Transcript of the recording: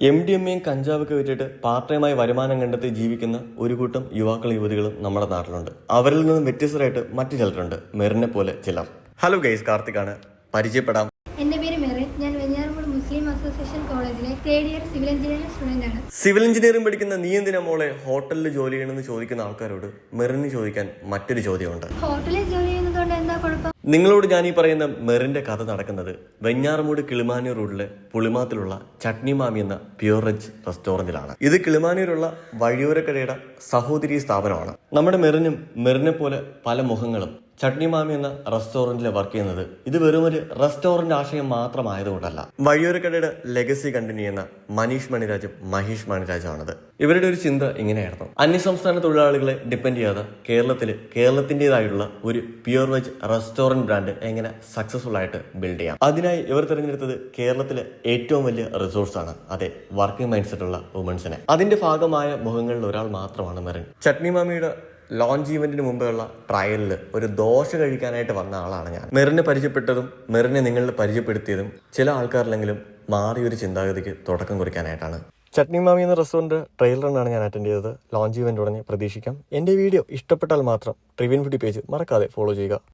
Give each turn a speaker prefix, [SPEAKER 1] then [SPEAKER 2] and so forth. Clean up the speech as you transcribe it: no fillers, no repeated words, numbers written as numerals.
[SPEAKER 1] MDMA കഞ്ചാവൊക്കെ വിറ്റിട്ട് part ടൈമായി വരുമാനം കണ്ടെത്തി ജീവിക്കുന്ന ഒരു കൂട്ടം യുവാക്കളും നമ്മുടെ നാട്ടിലുണ്ട്. അവരിൽ നിന്നും വ്യത്യസ്തരായിട്ട് മറ്റു ചിലരുണ്ട്, മെറിനെ പോലെ ചിലർ. ഹലോ ഗൈസ്, കാർത്തികാണ്. പരിചയപ്പെടാം.
[SPEAKER 2] എന്റെ പേര് മെറിൻ. ഞാൻ വെഞ്ഞാറമൂട് മുസ്ലിം അസോസിയേഷൻ കോളേജിലെ 3rd year civil engineering student ആണ്.
[SPEAKER 1] സിവിൽ എഞ്ചിനീയറിംഗ് പഠിക്കുന്ന നീ എന്തിനാ മോളെ ഹോട്ടലിൽ ജോലി ചെയ്യണമെന്ന് ചോദിക്കുന്ന ആൾക്കാരോട് മെറിന് ചോദിക്കാൻ മറ്റൊരു ചോദ്യമുണ്ട്.
[SPEAKER 2] ഹോട്ടലിൽ ജോലി ചെയ്യുന്നതുകൊണ്ട് എന്താ കുഴപ്പം?
[SPEAKER 1] നിങ്ങളോട് ഞാൻ ഈ പറയുന്ന മെറിന്റെ കഥ നടക്കുന്നത് വെഞ്ഞാറമൂട് കിളിമാനൂർ റോഡിലെ പുളിമാത്തിലുള്ള ചട്നി മാമി എന്ന പ്യൂർ വെജ് റെസ്റ്റോറന്റിലാണ്. ഇത് കിളിമാനൂരുള്ള വഴിയോരക്കടയുടെ സഹോദരി സ്ഥാപനമാണ്. നമ്മുടെ മെറിനെ പോലെ പല മുഖങ്ങളും ചട്നി മാമി എന്ന റെസ്റ്റോറന്റിൽ വർക്ക് ചെയ്യുന്നത് ഇത് വെറും ഒരു റെസ്റ്റോറന്റ് ആശയം മാത്രമായതുകൊണ്ടല്ല. വഴിയോരക്കടയുടെ ലെഗസി കണ്ടിന്യൂ ചെയ്യുന്ന മനീഷ് മണിരാജും മഹേഷ് മണിരാജുമാണത്. ഇവരുടെ ഒരു ചിന്ത ഇങ്ങനെയായിരുന്നു: അന്യസംസ്ഥാന തൊഴിലാളികളെ ഡിപ്പെൻഡ് ചെയ്യാതെ കേരളത്തിൻ്റെതായുള്ള ഒരു പ്യൂർ വെജ് റെസ്റ്റോറന്റ് ബ്രാൻഡ് എങ്ങനെ സക്സസ്ഫുൾ ആയിട്ട് ബിൽഡ് ചെയ്യാം. അതിനായി ഇവർ തിരഞ്ഞെടുത്തത് കേരളത്തിലെ ഏറ്റവും വലിയ റിസോഴ്സാണ്, അതെ, വർക്കിംഗ് മൈൻഡ് സെറ്റുള്ള വുമൻസിനെ. അതിന്റെ ഭാഗമായ മുഖങ്ങളിൽ ഒരാൾ മാത്രമാണ് മെറിൻ. ചട്നി മാമിയുടെ ലോഞ്ച് ഈവന്റിന് മുമ്പുള്ള ട്രയലിൽ ഒരു ദോശ കഴിക്കാനായിട്ട് വന്ന ആളാണ് ഞാൻ. മെറിനെ പരിചയപ്പെട്ടതും മെറിനെ നിങ്ങളിൽ പരിചയപ്പെടുത്തിയതും ചില ആൾക്കാരിലെങ്കിലും മാറിയൊരു ചിന്താഗതിക്ക് തുടക്കം കുറിക്കാനായിട്ടാണ്. ചട്നി മാമി എന്ന റെസ്റ്റോറന്റ് ട്രയൽ റണ്ണാണ് ഞാൻ അറ്റൻഡ് ചെയ്തത്. ലോഞ്ച് ഈവന്റ് ഉടനെ പ്രതീക്ഷിക്കാം. എന്റെ വീഡിയോ ഇഷ്ടപ്പെട്ടാൽ മാത്രം ട്രിവിയൻ ഫുഡി പേജ് മറക്കാതെ ഫോളോ ചെയ്യുക.